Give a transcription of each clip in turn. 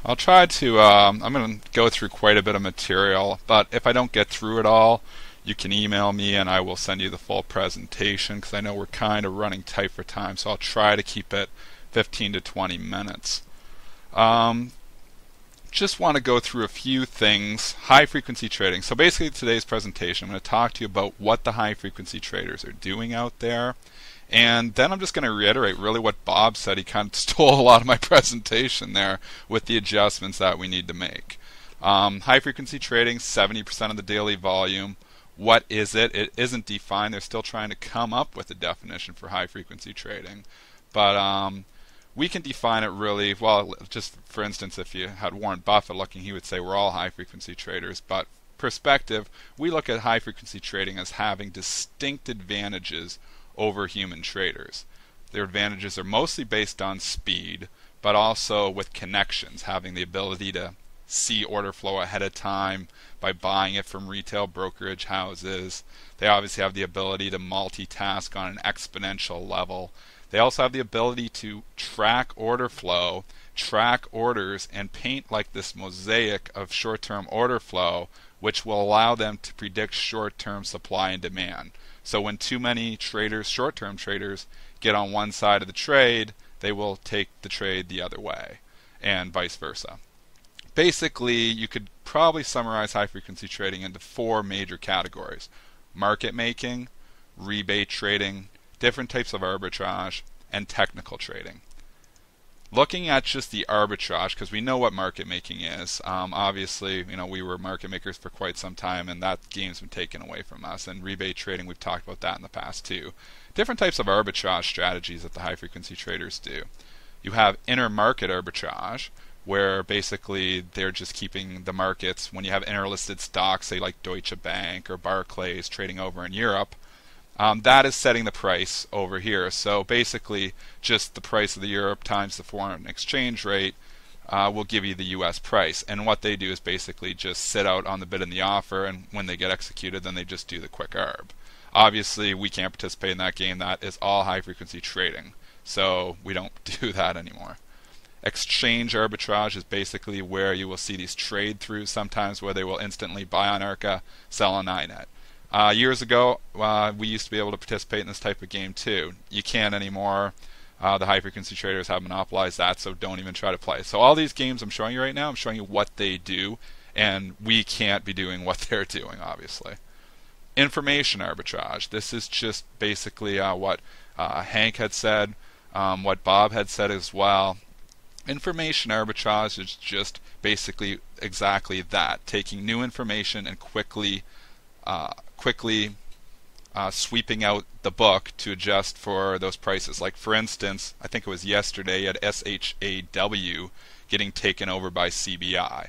I'll try to, I'm going to go through quite a bit of material, but if I don't get through it all, you can email me and I will send you the full presentation because I know we're kind of running tight for time, so I'll try to keep it 15 to 20 minutes. Um, just want to go through a few things. High frequency trading. So basically today's presentation, I'm going to talk to you about what the high frequency traders are doing out there. And then I'm just going to reiterate really what Bob said. He kind of stole a lot of my presentation there with the adjustments that we need to make. High frequency trading, 70% of the daily volume. What is it? It isn't defined. They're still trying to come up with a definition for high frequency trading. But we can define it really well. Just for instance, if you had Warren Buffett looking, he would say we're all high frequency traders. But perspective, we look at high frequency trading as having distinct advantages over human traders. Their advantages are mostly based on speed, but also with connections, having the ability to see order flow ahead of time by buying it from retail brokerage houses. They obviously have the ability to multitask on an exponential level. They also have the ability to track order flow, track orders, and paint like this mosaic of short-term order flow, which will allow them to predict short-term supply and demand. So when too many traders, short-term traders, get on one side of the trade, they will take the trade the other way, and vice versa. Basically, you could probably summarize high-frequency trading into four major categories: market making, rebate trading, different types of arbitrage, and technical trading. Looking at just the arbitrage, because we know what market making is. Obviously, we were market makers for quite some time, and that game's been taken away from us. And rebate trading, we've talked about that in the past too. Different types of arbitrage strategies that the high-frequency traders do. You have intermarket arbitrage, where basically they're just keeping the markets. When you have interlisted stocks, say like Deutsche Bank or Barclays trading over in Europe, that is setting the price over here. So basically, just the price of the euro times the foreign exchange rate will give you the U.S. price. And what they do is basically just sit out on the bid and the offer, and when they get executed, then they just do the quick arb. Obviously, we can't participate in that game. That is all high-frequency trading. So we don't do that anymore. Exchange arbitrage is basically where you will see these trade throughs sometimes where they will instantly buy on ARCA, sell on INET. Years ago, we used to be able to participate in this type of game too. You can't anymore. The high-frequency traders have monopolized that, so don't even try to play. So all these games I'm showing you right now, I'm showing you what they do, and we can't be doing what they're doing, obviously. Information arbitrage. This is just basically what Hank had said, what Bob had said as well. Information arbitrage is just basically exactly that, taking new information and quickly sweeping out the book to adjust for those prices. Like for instance, I think it was yesterday at SHAW getting taken over by CBI.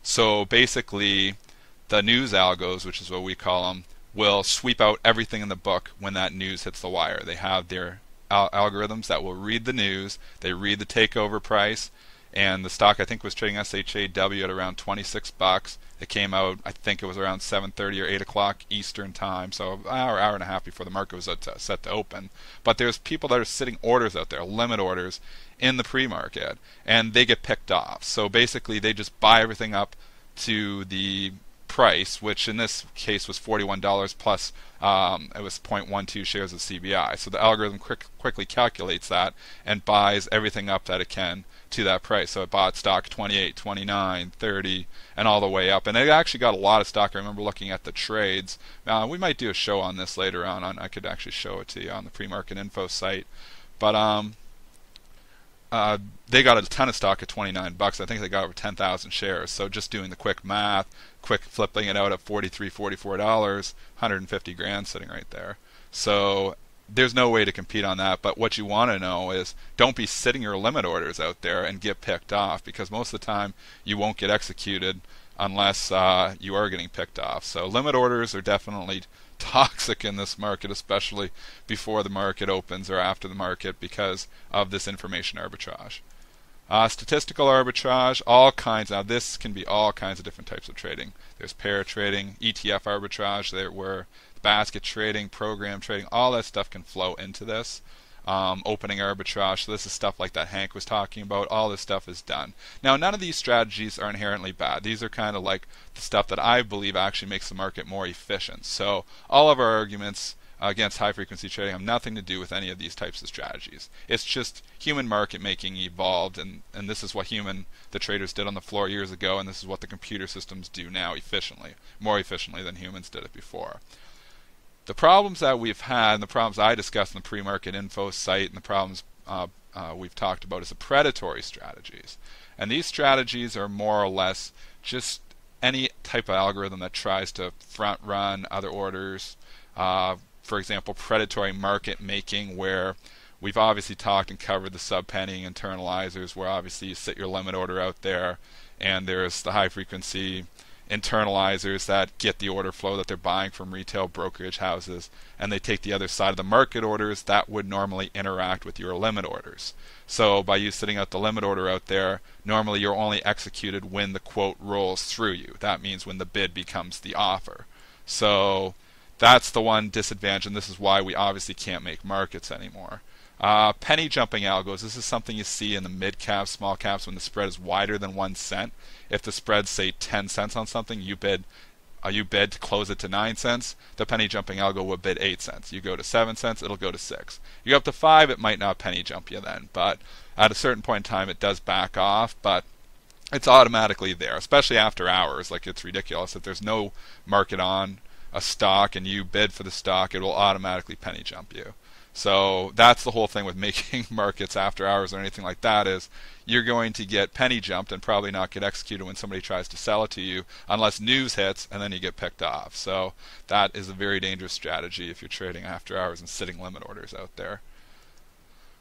So basically, the news algos, which is what we call them, will sweep out everything in the book when that news hits the wire. They have their algorithms that will read the news, they read the takeover price, and the stock I think was trading SHAW at around 26 bucks. It came out, I think it was around 7:30 or 8 o'clock Eastern time, so an hour and a half before the market was set to open. But there's people that are sitting orders out there, limit orders, in the pre-market, and they get picked off. So basically they just buy everything up to the price, which in this case was $41 plus it was 0.12 shares of CBI. So the algorithm quickly calculates that and buys everything up that it can to that price. So it bought stock 28, 29, 30, and all the way up. And it actually got a lot of stock. I remember looking at the trades. We might do a show on this later on. I could actually show it to you on the pre-market info site. But they got a ton of stock at 29 bucks. I think they got over 10,000 shares. So just doing the quick math, quick flipping it out at $43, $44, 150 grand sitting right there. So there's no way to compete on that. But what you want to know is don't be sitting your limit orders out there and get picked off, because most of the time you won't get executed unless you are getting picked off. So limit orders are definitely toxic in this market, especially before the market opens or after the market, because of this information arbitrage. Statistical arbitrage, all kinds. Now this can be all kinds of different types of trading. There's pair trading, ETF arbitrage, where basket trading, program trading, all that stuff can flow into this. opening arbitrage. So this is stuff like that Hank was talking about. All this stuff is done. Now, none of these strategies are inherently bad. These are kind of like the stuff that I believe actually makes the market more efficient. So all of our arguments against high frequency trading have nothing to do with any of these types of strategies. It's just human market making evolved, and this is what the traders did on the floor years ago, and this is what the computer systems do now efficiently, more efficiently than humans did it before. The problems that we've had, and the problems I discussed in the pre-market info site, and the problems we've talked about is the predatory strategies. And these strategies are more or less just any type of algorithm that tries to front run other orders. For example, predatory market making, where we've obviously talked and covered the sub-pennying internalizers, where obviously you sit your limit order out there, and there's the high frequency internalizers that get the order flow that they're buying from retail brokerage houses, and they take the other side of the market orders that would normally interact with your limit orders. So by you sitting out the limit order out there, normally you're only executed when the quote rolls through you. That means when the bid becomes the offer. So that's the one disadvantage, and this is why we obviously can't make markets anymore. Penny jumping algos. This is something you see in the mid caps, small caps, when the spread is wider than 1 cent. If the spread's say 10 cents on something, you bid to close it to 9 cents. The penny jumping algo will bid 8 cents. You go to 7 cents, it'll go to 6. You go up to 5, it might not penny jump you then, but at a certain point in time, it does back off. But it's automatically there, especially after hours. Like, it's ridiculous. If there's no market on a stock and you bid for the stock, it will automatically penny jump you. So that's the whole thing with making markets after hours or anything like that, is you're going to get penny jumped and probably not get executed when somebody tries to sell it to you unless news hits, and then you get picked off. So that is a very dangerous strategy if you're trading after hours and sitting limit orders out there.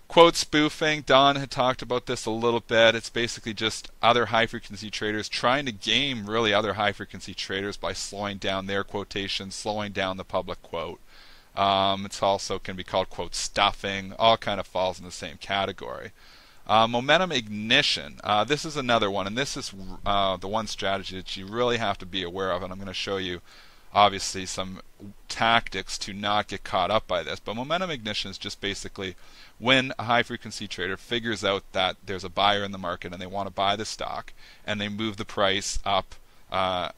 Quote spoofing. Don had talked about this a little bit. It's basically just other high-frequency traders trying to game really other high-frequency traders by slowing down their quotations, slowing down the public quote. It's also can be called quote stuffing. All kind of falls in the same category. Momentum ignition. This is another one, and this is the one strategy that you really have to be aware of, and I'm going to show you obviously some tactics to not get caught up by this. But momentum ignition is just basically when a high frequency trader figures out that there's a buyer in the market and they want to buy the stock, and they move the price up or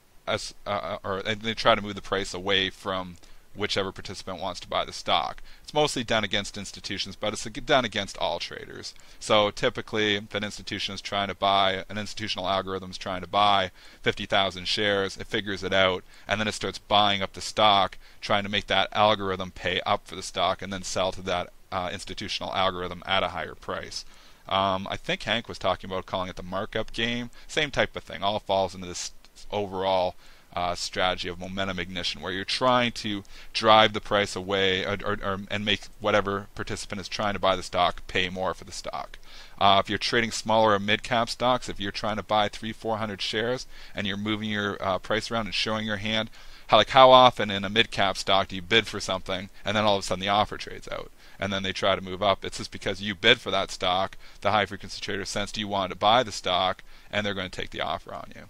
they try to move the price away from whichever participant wants to buy the stock. It's mostly done against institutions, but it's done against all traders. So typically, if an institution is trying to buy, an institutional algorithm is trying to buy 50,000 shares, it figures it out, and then it starts buying up the stock, trying to make that algorithm pay up for the stock, and then sell to that institutional algorithm at a higher price. I think Hank was talking about calling it the markup game. Same type of thing. All falls into this overall strategy of momentum ignition, where you're trying to drive the price away and make whatever participant is trying to buy the stock pay more for the stock. If you're trading smaller or mid-cap stocks, if you're trying to buy 300-400 shares and you're moving your price around and showing your hand, how often in a mid-cap stock do you bid for something and then all of a sudden the offer trades out and then they try to move up? It's just because you bid for that stock, the high-frequency trader sensed you wanted to buy the stock, and they're going to take the offer on you.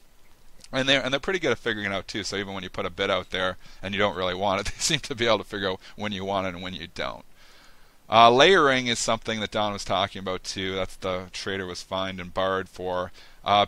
And they're pretty good at figuring it out too. So even when you put a bid out there and you don't really want it, they seem to be able to figure out when you want it and when you don't. Layering is something that Don was talking about too. That's the trader was fined and barred for.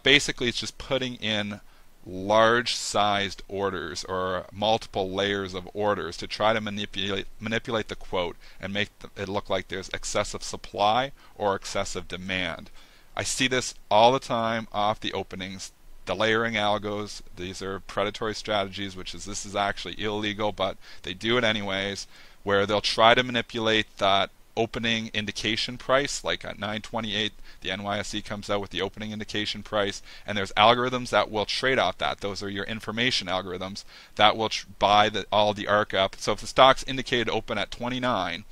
Basically, it's just putting in large-sized orders or multiple layers of orders to try to manipulate the quote and make it look like there's excessive supply or excessive demand. I see this all the time off the openings. The layering algos, these are predatory strategies, this is actually illegal, but they do it anyways, where they'll try to manipulate that opening indication price. Like at 928, the NYSE comes out with the opening indication price, and there's algorithms that will trade off that. Those are your information algorithms that will buy all the ARC up. So if the stock's indicated open at 29,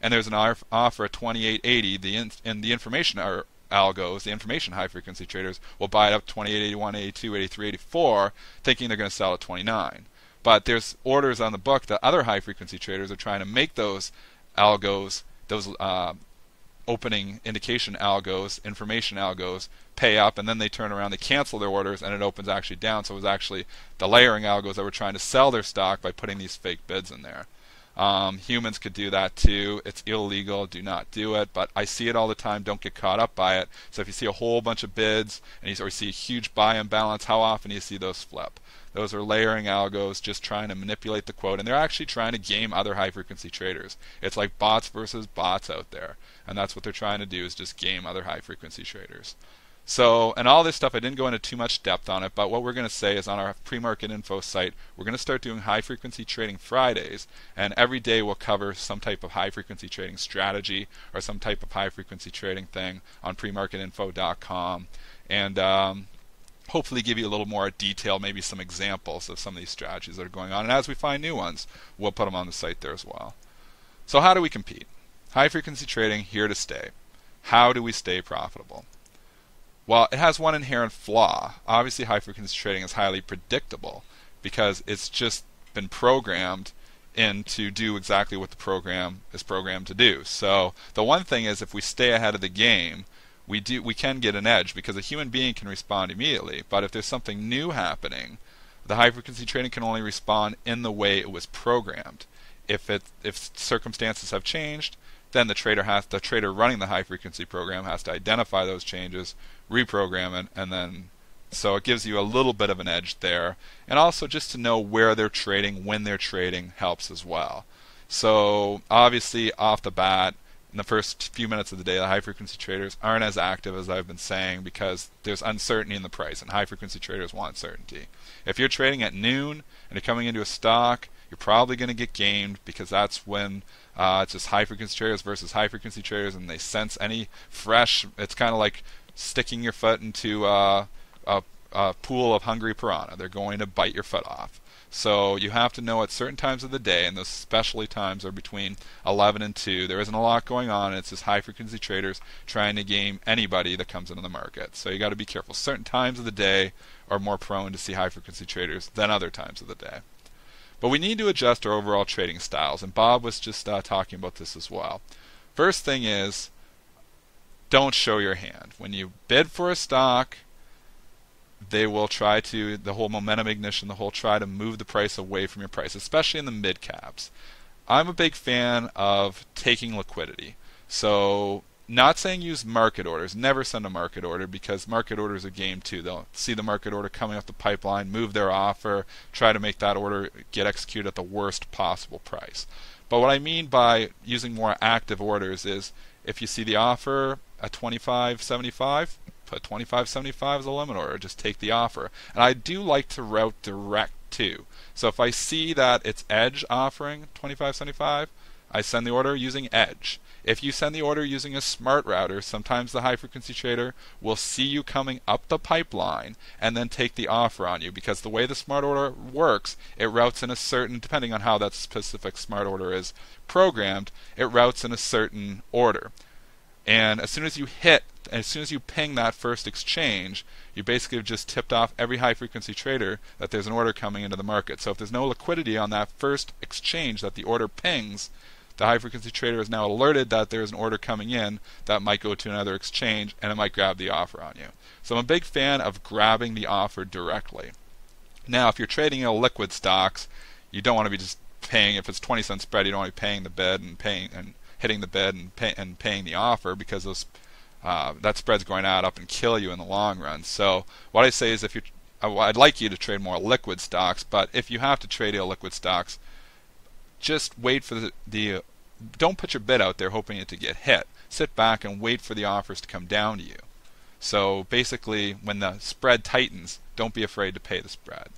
and there's an offer at 28.80, the information algos, the information high-frequency traders, will buy it up 28.81, 82, 83, 84, thinking they're going to sell at 29. But there's orders on the book that other high-frequency traders are trying to make those algos, those opening indication algos, information algos, pay up, and then they turn around, they cancel their orders, and it opens actually down. So it was actually the layering algos that were trying to sell their stock by putting these fake bids in there. Humans could do that too. It's illegal. Do not do it. But I see it all the time. Don't get caught up by it. So if you see a whole bunch of bids or you see a huge buy imbalance, how often do you see those flip? Those are layering algos just trying to manipulate the quote, and they're actually trying to game other high-frequency traders. It's like bots versus bots out there, and that's what they're trying to do, is just game other high-frequency traders. So, and all this stuff, I didn't go into too much depth on it, but what we're going to say is on our pre-market info site, we're going to start doing high-frequency trading Fridays, and every day we'll cover some type of high-frequency trading strategy or some type of high-frequency trading thing on premarketinfo.com, and hopefully give you a little more detail, maybe some examples of some of these strategies that are going on. And as we find new ones, we'll put them on the site there as well. So how do we compete? High-frequency trading, here to stay. How do we stay profitable? Well, it has one inherent flaw. Obviously, high-frequency trading is highly predictable because it's just been programmed in to do exactly what the program is programmed to do. So the one thing is, if we stay ahead of the game, we can get an edge because a human being can respond immediately. But if there's something new happening, the high-frequency trading can only respond in the way it was programmed. If circumstances have changed, then the trader running the high-frequency program has to identify those changes, reprogram it, and then so it gives you a little bit of an edge there. And also just to know where they're trading, when they're trading, helps as well. So obviously off the bat, in the first few minutes of the day, the high-frequency traders aren't as active as I've been saying because there's uncertainty in the price, and high-frequency traders want certainty. If you're trading at noon and you're coming into a stock, you're probably going to get gamed because that's when it's just high-frequency traders versus high-frequency traders, and they sense any fresh. It's kind of like sticking your foot into a pool of hungry piranha. They're going to bite your foot off. So you have to know at certain times of the day, and those specialty times are between 11 and 2. There isn't a lot going on. It's just high-frequency traders trying to game anybody that comes into the market. So you got to be careful. Certain times of the day are more prone to see high-frequency traders than other times of the day. But we need to adjust our overall trading styles, and Bob was just talking about this as well. First thing is, don't show your hand. When you bid for a stock, they will try to, the whole momentum ignition, the whole try to move the price away from your price, especially in the mid caps. I'm a big fan of taking liquidity. So not saying use market orders. Never send a market order because market orders are game too. They'll see the market order coming up the pipeline, move their offer, try to make that order get executed at the worst possible price. But what I mean by using more active orders is if you see the offer at 25.75, put 25.75 as a limit order. Just take the offer. And I do like to route direct too. So if I see that it's Edge offering 25.75, I send the order using Edge. If you send the order using a smart router, sometimes the high-frequency trader will see you coming up the pipeline and then take the offer on you, because the way the smart order works, it routes in a certain, depending on how that specific smart order is programmed, it routes in a certain order. And as soon as you ping that first exchange, you basically have just tipped off every high-frequency trader that there's an order coming into the market. So if there's no liquidity on that first exchange that the order pings, the high-frequency trader is now alerted that there's an order coming in that might go to another exchange, and it might grab the offer on you. So I'm a big fan of grabbing the offer directly. Now, if you're trading illiquid stocks, you don't want to be just paying, if it's 20-cent spread, you don't want to be paying the bid and hitting the bid and paying the offer, because that spread's going to add up and kill you in the long run. So what I say is, I'd like you to trade more liquid stocks, but if you have to trade illiquid stocks, just wait for don't put your bid out there hoping it to get hit. Sit back and wait for the offers to come down to you. So basically, when the spread tightens, don't be afraid to pay the spread.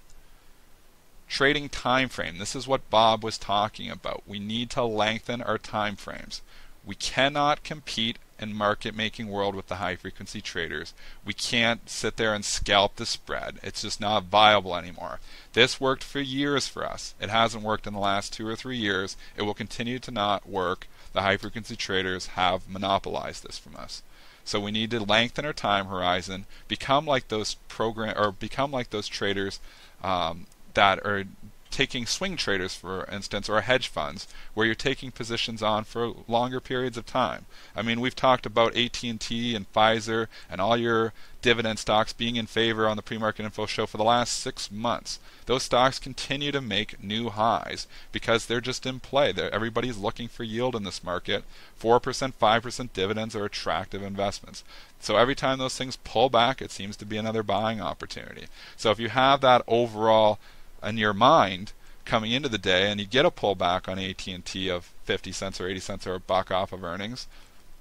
Trading time frame. This is what Bob was talking about. We need to lengthen our time frames. We cannot compete in market making world with the high frequency traders. We can't sit there and scalp the spread. It's just not viable anymore. This worked for years for us. It hasn't worked in the last 2 or 3 years. It will continue to not work. The high frequency traders have monopolized this from us. So we need to lengthen our time horizon, become like those traders that are taking swing traders, for instance, or hedge funds, where you're taking positions on for longer periods of time. I mean, we've talked about AT&T and Pfizer and all your dividend stocks being in favor on the pre-market info show for the last 6 months. Those stocks continue to make new highs because they're just in play. Everybody's looking for yield in this market. 4%, 5% dividends are attractive investments. So every time those things pull back, it seems to be another buying opportunity. So if you have that overall in your mind coming into the day and you get a pullback on AT&T of 50 cents or 80 cents or a buck off of earnings,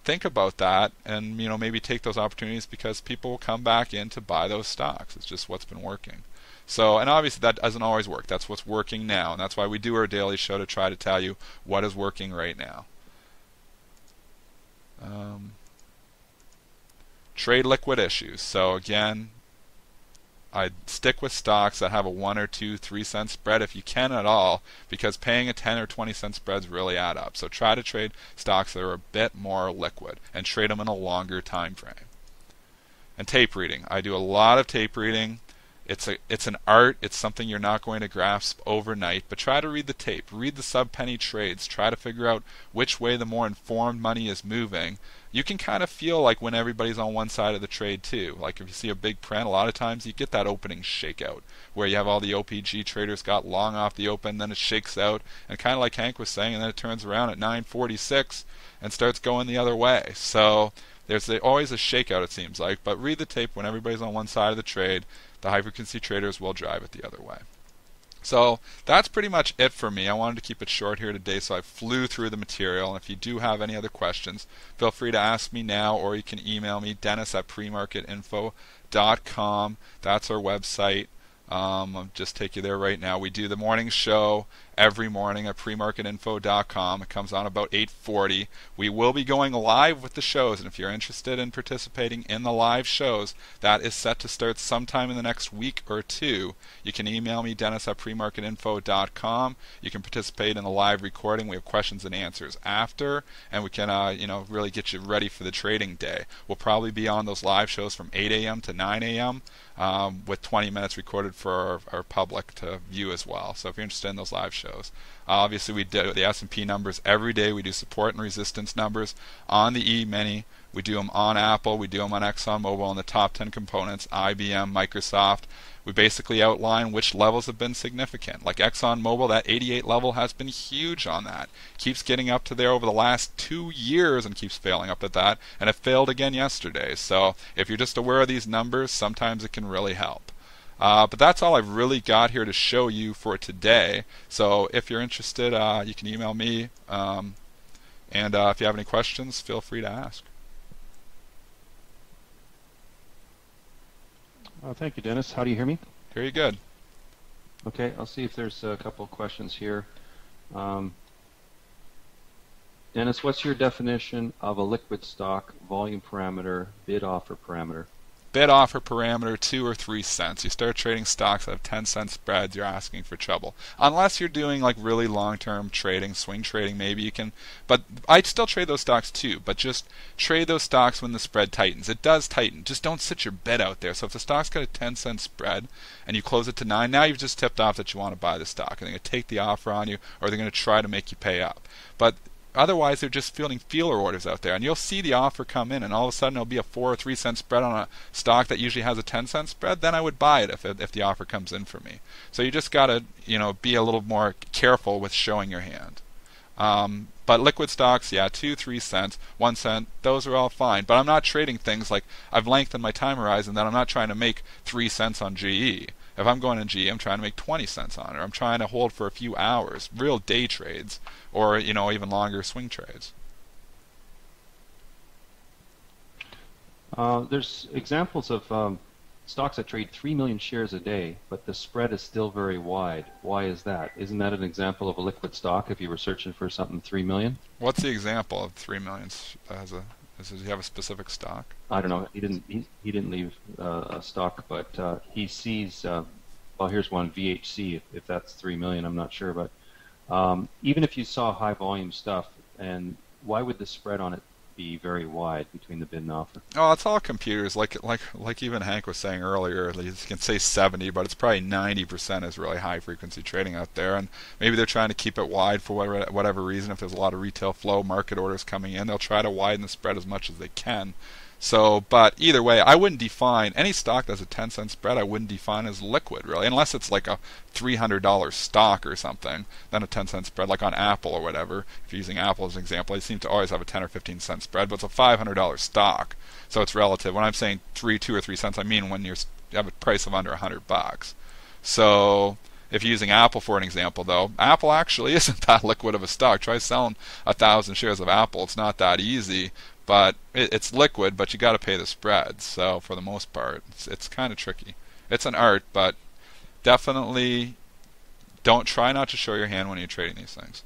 think about that and maybe take those opportunities, because people will come back in to buy those stocks. It's just what's been working. So, and obviously that doesn't always work. That's what's working now, and that's why we do our daily show, to try to tell you what is working right now. Trade liquid issues. So again, I'd stick with stocks that have a 1 or 2, 3 cent spread if you can at all, because paying a 10 or 20 cent spreads really add up. So try to trade stocks that are a bit more liquid and trade them in a longer time frame. And tape reading. I do a lot of tape reading. It's an art. It's something you're not going to grasp overnight, but try to read the tape. Read the sub-penny trades. Try to figure out which way the more informed money is moving. You can kind of feel like when everybody's on one side of the trade too. Like if you see a big print, a lot of times you get that opening shakeout where you have all the OPG traders got long off the open, then it shakes out, and kind of like Hank was saying, and then it turns around at 9:46 and starts going the other way. So there's always a shakeout, it seems like, but read the tape when everybody's on one side of the trade. The high frequency traders will drive it the other way. So that's pretty much it for me. I wanted to keep it short here today, so I flew through the material. And if you do have any other questions, feel free to ask me now, or you can email me, dennis@premarketinfo.com. That's our website. I'll just take you there right now. We do the morning show every morning at premarketinfo.com. It comes on about 8:40. We will be going live with the shows, and if you're interested in participating in the live shows, that is set to start sometime in the next week or two. You can email me, dennis@premarketinfo.com. You can participate in the live recording. We have questions and answers after, and we can really get you ready for the trading day. We'll probably be on those live shows from 8 a.m. to 9 a.m. With 20 minutes recorded for our public to view as well. So if you're interested in those live shows. Obviously, we do the S&P numbers every day. We do support and resistance numbers on the E-mini. We do them on Apple. We do them on ExxonMobil and the top 10 components, IBM, Microsoft. We basically outline which levels have been significant. Like ExxonMobil, that 88 level has been huge on that. Keeps getting up to there over the last 2 years and keeps failing up at that. And it failed again yesterday. So if you're just aware of these numbers, sometimes it can really help. But that's all I've really got here to show you for today. So if you're interested, you can email me. And if you have any questions, feel free to ask. Thank you, Dennis. How do you hear me? Hear you good. Okay, I'll see if there's a couple of questions here. Dennis, what's your definition of a liquid stock volume parameter, bid offer parameter? Bid offer parameter 2 or 3 cents. You start trading stocks that have 10-cent spreads, you're asking for trouble. Unless you're doing like really long-term trading, swing trading, maybe you can. But I'd still trade those stocks too. But just trade those stocks when the spread tightens. It does tighten. Just don't sit your bid out there. So if the stock's got a 10-cent spread and you close it to 9, now you've just tipped off that you want to buy the stock. And they're going to take the offer on you, or they're going to try to make you pay up. But otherwise, they're just fielding feeler orders out there, and you'll see the offer come in, and all of a sudden it'll be a 4 or 3 cent spread on a stock that usually has a 10-cent spread. Then I would buy it if the offer comes in for me. So you just gotta be a little more careful with showing your hand. But liquid stocks, yeah, 2, 3 cents, 1 cent, those are all fine. But I'm not trading things like I've lengthened my time horizon that I'm not trying to make 3 cents on GE. If I'm going in GE, I'm trying to make 20 cents on it. Or I'm trying to hold for a few hours, real day trades, or even longer swing trades. There's examples of stocks that trade 3 million shares a day, but the spread is still very wide. Why is that? Isn't that an example of a liquid stock if you were searching for something 3 million? What's the example of 3 million? Does he have a specific stock? I don't know. He didn't leave a stock, but he sees. Well, here's one, VHC. If that's 3 million, I'm not sure, but even if you saw high volume stuff, and why would the spread on it be very wide between the bid and offer? Oh, it's all computers. Like even Hank was saying earlier, you can say 70, but it's probably 90% is really high frequency trading out there, and maybe they're trying to keep it wide for whatever reason. If there's a lot of retail flow, market orders coming in, they'll try to widen the spread as much as they can. So, but either way, I wouldn't define any stock that's a 10-cent spread. I wouldn't define as liquid really, unless it's like a $300 stock or something. Then a 10-cent spread, like on Apple or whatever. If you're using Apple as an example, they seem to always have a 10 or 15-cent spread, but it's a $500 stock, so it's relative. When I'm saying 2 or 3 cents, I mean when you have a price of under $100. So, if you're using Apple for an example, though, Apple actually isn't that liquid of a stock. Try selling 1,000 shares of Apple. It's not that easy. But it's liquid, but you got to pay the spread. So for the most part, it's kind of tricky. It's an art, but definitely don't try not to show your hand when you're trading these things.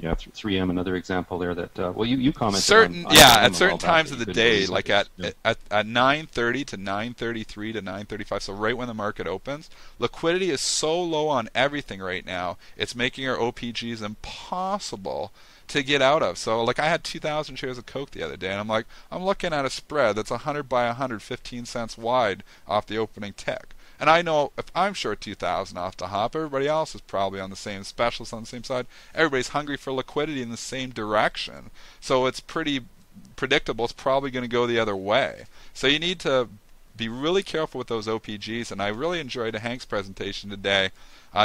3M, another example there that well, you commented on at certain times of the day, like at 9:30 to 9:33 to 9:35, so right when the market opens, liquidity is so low on everything right now, it's making our OPGs impossible to get out of. So like I had 2,000 shares of Coke the other day, and I'm looking at a spread that's 100 by 100, 15 cents wide off the opening tick. And I know if I'm short 2,000 off the hop, everybody else is probably on the same specialist on the same side. Everybody's hungry for liquidity in the same direction. So it's pretty predictable. It's probably going to go the other way. So you need to be really careful with those OPGs. And I really enjoyed Hank's presentation today,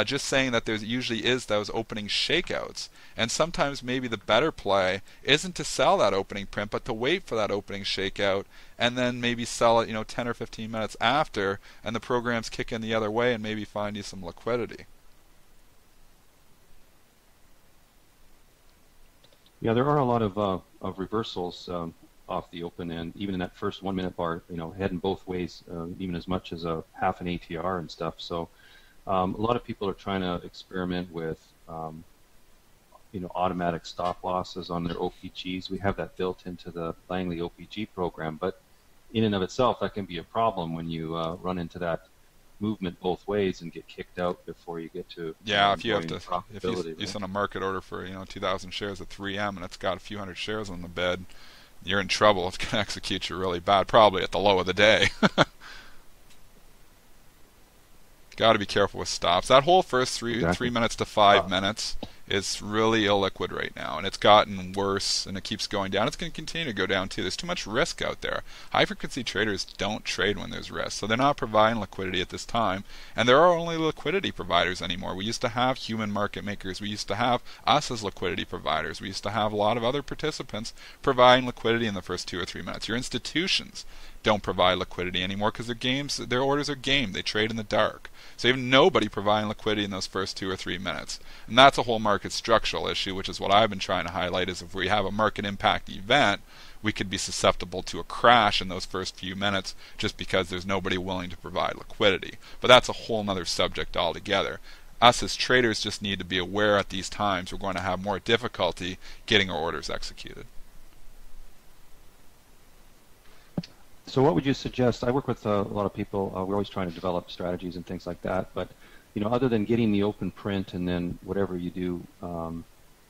just saying that there usually is those opening shakeouts. And sometimes maybe the better play isn't to sell that opening print, but to wait for that opening shakeout and then maybe sell it, 10 or 15 minutes after, and the programs kick in the other way and maybe find you some liquidity. Yeah, there are a lot of reversals off the open end, even in that first 1 minute bar, heading both ways, even as much as a half an ATR and stuff. So a lot of people are trying to experiment with automatic stop losses on their OPGs. We have that built into the Langley OPG program, but in and of itself, that can be a problem when you run into that movement both ways and get kicked out before you get to if you send a market order for 2,000 shares at 3M and it's got a few hundred shares on the bid, you're in trouble. It's going to execute you really bad, probably at the low of the day. Got to be careful with stops. That whole first 3 minutes to 5 minutes is really illiquid right now, and it's gotten worse, and it keeps going down. It's going to continue to go down too. There's too much risk out there. High frequency traders don't trade when there's risk, so they're not providing liquidity at this time. And there are only liquidity providers anymore. We used to have human market makers. We used to have us as liquidity providers. We used to have a lot of other participants providing liquidity in the first 2 or 3 minutes. Your institutions don't provide liquidity anymore because their orders are gamed. They trade in the dark. So you have nobody providing liquidity in those first 2 or 3 minutes. And that's a whole market structural issue, which is what I've been trying to highlight, is if we have a market impact event, we could be susceptible to a crash in those first few minutes just because there's nobody willing to provide liquidity. But that's a whole other subject altogether. Us as traders just need to be aware at these times we're going to have more difficulty getting our orders executed. So what would you suggest? I work with a lot of people. We're always trying to develop strategies and things like that. But other than getting the open print and then whatever you do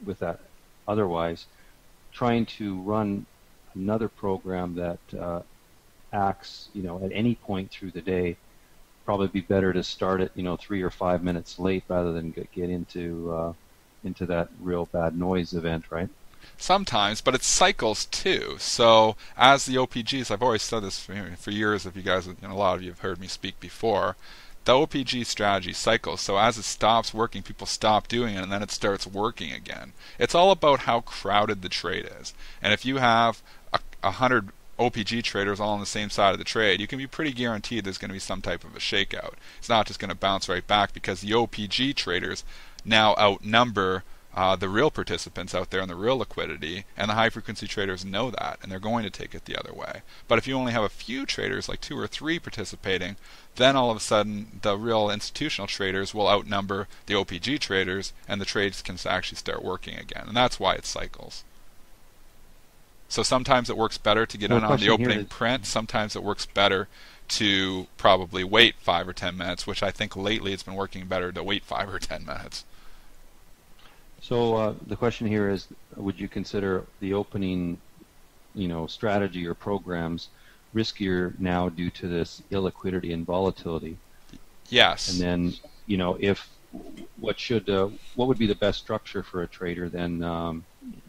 with that, otherwise, trying to run another program that acts, at any point through the day, probably be better to start it, 3 or 5 minutes late rather than get into that real bad noise event, right? Sometimes, but it cycles too. So as the OPGs, I've always said this for years, if you guys, a lot of you have heard me speak before, the OPG strategy cycles. So as it stops working, people stop doing it, and then it starts working again. It's all about how crowded the trade is. And if you have 100 OPG traders all on the same side of the trade, you can be pretty guaranteed there's going to be some type of a shakeout. It's not just going to bounce right back because the OPG traders now outnumber the real participants out there in the real liquidity, and the high frequency traders know that, and they're going to take it the other way. But if you only have a few traders, like 2 or 3 participating, then all of a sudden the real institutional traders will outnumber the OPG traders, and the trades can actually start working again. And that's why it cycles. So sometimes it works better to get in on the opening print. Sometimes it works better to probably wait 5 or 10 minutes, which I think lately it's been working better to wait 5 or 10 minutes. So the question here is, would you consider the opening, strategy or programs riskier now due to this illiquidity and volatility? Yes. And then, if what would be the best structure for a trader then,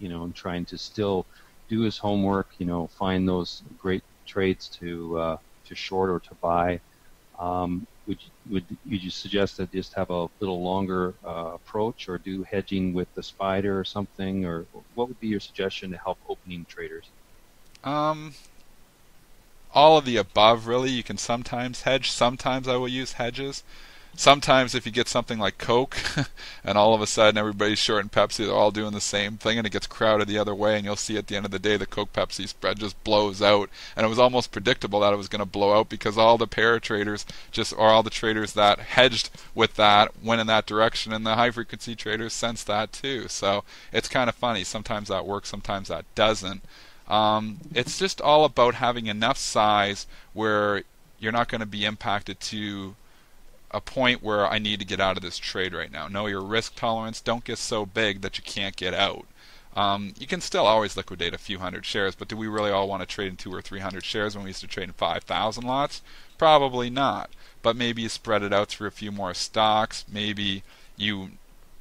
in trying to still do his homework, find those great trades to short or to buy? Would you suggest that just have a little longer approach, or do hedging with the spider or something, or what would be your suggestion to help opening traders? All of the above, really. You can sometimes hedge. Sometimes I will use hedges. Sometimes if you get something like Coke and all of a sudden everybody's shorting Pepsi, they're all doing the same thing and it gets crowded the other way, and you'll see at the end of the day the Coke-Pepsi spread just blows out. And it was almost predictable that it was going to blow out because all the pair traders or all the traders that hedged with that went in that direction, and the high-frequency traders sensed that too. So it's kind of funny. Sometimes that works, sometimes that doesn't. It's just all about having enough size where you're not going to be impacted to a point where I need to get out of this trade right now. Know your risk tolerance. Don't get so big that you can't get out. You can still always liquidate a few hundred shares, but do we really all want to trade in 200 or 300 shares when we used to trade in 5,000 lots? Probably not. But maybe you spread it out through a few more stocks. Maybe you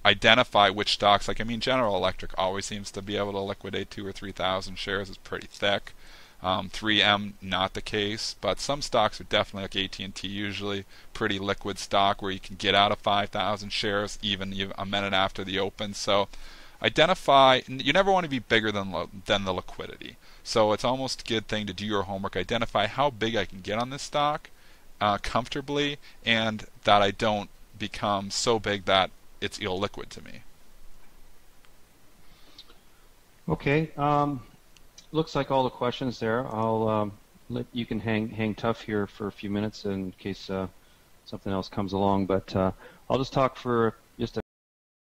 identify which stocks. General Electric always seems to be able to liquidate 2,000 or 3,000 shares. It's pretty thick. 3M, not the case, but some stocks are definitely, like AT&T, usually pretty liquid stock where you can get out of 5,000 shares even a minute after the open. So identify. You never want to be bigger than the liquidity. So it's almost a good thing to do your homework. Identify how big I can get on this stock comfortably, and that I don't become so big that it's illiquid to me. Okay. Looks like all the questions there. I'll let you can hang tough here for a few minutes in case something else comes along. But I'll just talk for